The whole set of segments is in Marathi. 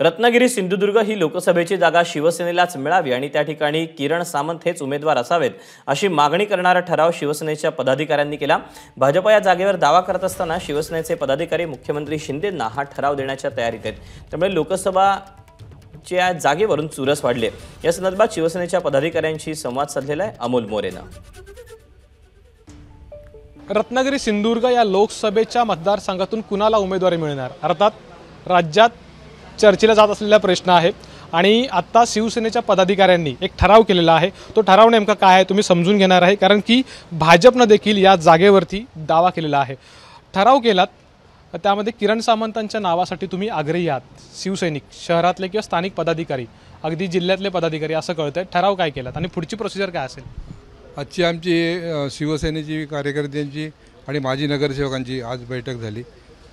रत्नागिरी सिंधुदुर्ग ही लोकसभेची जागा शिवसेनेलाच मिळावी आणि त्या ठिकाणी किरण सामंत हेच उमेदवार असावेत अशी मागणी करणारा ठराव शिवसेनेच्या पदाधिकाऱ्यांनी केला। भाजप या जागेवर दावा करत असताना शिवसेनेचे पदाधिकारी मुख्यमंत्री शिंदेंना हा ठराव देण्याच्या तयारीत आहेत। त्यामुळे लोकसभाच्या जागेवरून चुरस वाढली। या संदर्भात शिवसेनेच्या पदाधिकाऱ्यांशी संवाद साधलेला आहे अमोल मोरेनं। रत्नागिरी सिंधुदुर्ग या लोकसभेच्या मतदारसंघातून कुणाला उमेदवारी मिळणार, अर्थात राज्यात चर्चेला जात असलेला प्रश्न आहे आणि आता शिवसेनेच्या पदाधिकाऱ्यांनी एक ठराव केलेला आहे। तो ठराव नेमका काय आहे तुम्ही समजून घेणार आहे, कारण की भाजपने देखील या जागेवरती दावा केलेला आहे। ठराव केलात त्यामध्ये किरण सामंतांच्या नावासाठी तुम्ही आग्रही आहात, शिवसैनिक शहरातले किंवा स्थानिक पदाधिकारी, अगदी जिल्ह्यातले पदाधिकारी असं कळतंय। ठराव काय केलात आणि पुढची प्रोसिजर काय असेल? आजची आमची शिवसेनेची कार्यकर्त्यांची आणि माजी नगरसेवकांची आज बैठक झाली।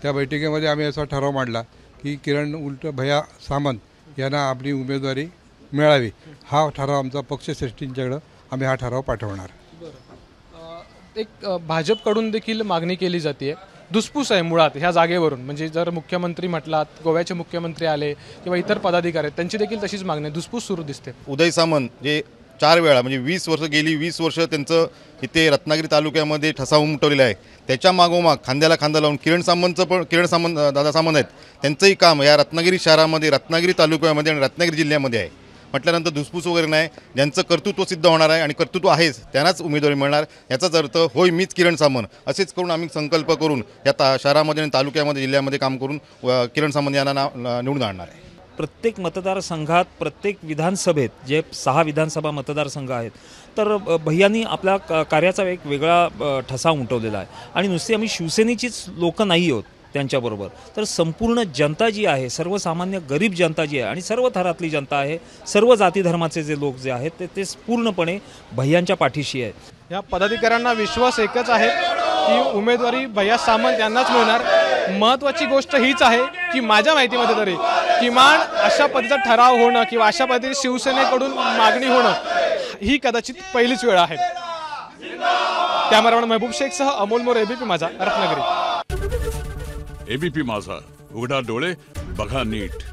त्या बैठकीमध्ये आम्ही असा ठराव मांडला की किरण भैया सामंत यांना आपली उमेदवारी मिळावी। हा ठराव आमचा पक्षश्रेष्ठींच्याकडे आम्ही हा ठराव पाठवणार। एक भाजपकडून देखील मागणी केली जाते, धुसफूस आहे मुळात ह्या जागेवरून, म्हणजे जर मुख्यमंत्री म्हटलात, गोव्याचे मुख्यमंत्री आले किंवा इतर पदाधिकारी त्यांची देखील तशीच मागणी, धुसफूस सुरू दिसते। उदय सामंत जे 4 वेळा म्हणजे 20 वर्ष गेली 20 वर्ष त्यांचं इथे रत्नागिरी तालुक्यामध्ये ठसा उमटवलेला आहे। त्याच्या मागोमाग खांद्याला खांदा लावून किरण सामंत दादा सामंत आहेत, त्यांचंही काम या रत्नागिरी शहरामध्ये, रत्नागिरी तालुक्यामध्ये आणि रत्नागिरी जिल्ह्यामध्ये आहे। म्हटल्यानंतर धुसफूस वगैरे नाही, ज्यांचं कर्तृत्व सिद्ध होणार आहे आणि कर्तृत्व आहेच त्यांनाच उमेदवारी मिळणार। याचाच अर्थ होय मीच किरण सामंत असेच करून आम्ही संकल्प करून या शहरामध्ये आणि तालुक्यामध्ये जिल्ह्यामध्ये काम करून किरण सामंत यांना निवडून आणणार आहे। प्रत्येक मतदारसंघात, प्रत्येक विधानसभेत जे 6 विधानसभा मतदारसंघ आहेत, तर भैयांनी आपल्या कार्याचा एक वेगळा ठसा उमटवलेला आहे। आणि नुसती आम्ही शिवसेनेचीच लोक नाही आहोत त्यांच्याबरोबर, तर संपूर्ण जनता जी आहे, सर्वसामान्य गरीब जनता जी आहे आणि सर्व थरातली जनता आहे, सर्व जाती धर्माचे जे लोक जे आहेत ते पूर्णपणे भैयांच्या पाठीशी आहेत। या पदाधिकाऱ्यांना विश्वास एकच आहे की उमेदवारी भैया सामंत यांनाच मिळणार। महत्त्वाची गोष्ट हीच आहे की माझ्या माहितीमध्ये तरी किमान अशा पद्धतीचा ठराव होणं किंवा अशा पद्धतीने शिवसेनेकडून मागणी होणं ही कदाचित पहिलीच वेळ आहे। कॅमेरामॅन महबूब शेखसह अमोल मोरे, एबीपी माझा, रत्नागिरी। एबीपी माझा, उघडा डोळे बघा नीट।